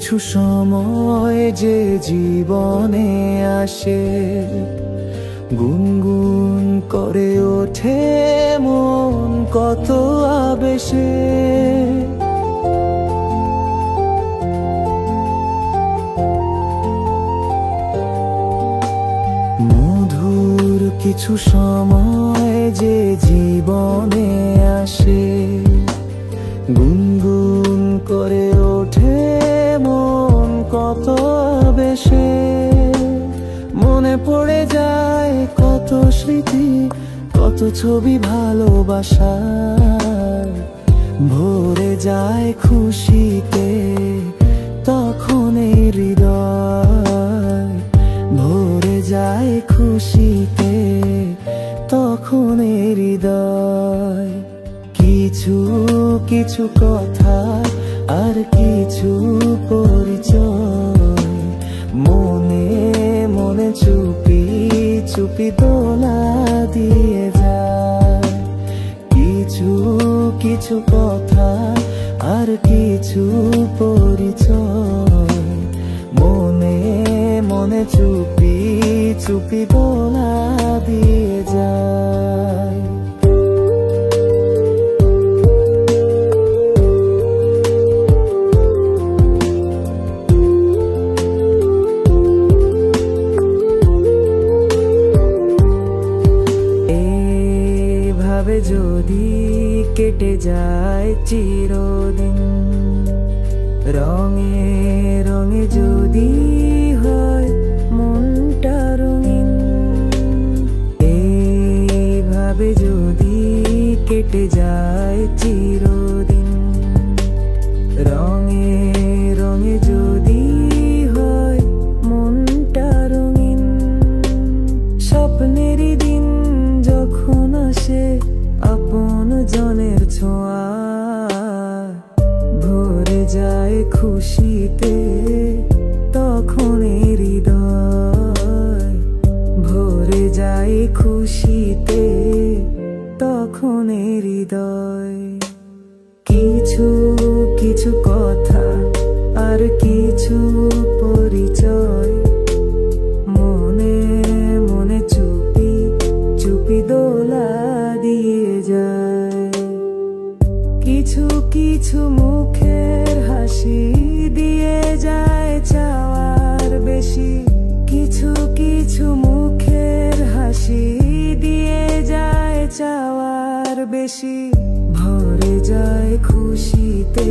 কিছু সময় যে জীবনে আসে, গুনগুন করে ওঠে মন কত আবেশে। মধুর কিছু সময় যে জীবনে আসে, গুনগুন করে ওঠে মন কত বেশে। মনে পড়ে যায় কত স্মৃতি, কত ছবি ভালোবাসার। ভরে যায় খুশিতে তখন এই হৃদয়, ভরে যায় খুশিতে তখন এই হৃদয়। কিছু কিছু কথা আর কিছু পরিচয়, মনে মনে চুপি চুপি দোলা দিয়ে যায়। কিছু কিছু কথা আর কিছু পরিচয়, মনে মনে চুপি চুপি দোলা দিয়ে যায়। এভাবে যদি কেটে যায় চিরদিন, রঙে রঙে যদি হয় মনটা রঙিন। এইভাবে যদি কেটে যায় চিরদিন, রঙে রঙে যদি হয় মনটা রঙিন। স্বপ্নেরই দিন যখন আসে আপন জনের ছোঁয়া, ভরে যায় খুশিতে তখন এই হৃদয়, ভরে যায় খুশিতে তখন এই হৃদয়। কিছু কিছু কথা আর কিছু পরিচয়, মনে মনে চুপি চুপি দোলা দিয়ে যায়। কিছু কিছু মুখের হাসি দিয়ে যায় চাওয়ার বেশি, কিছু কিছু মুখের হাসি দিয়ে যায় চাওয়ার বেশি। ভরে যায় খুশিতে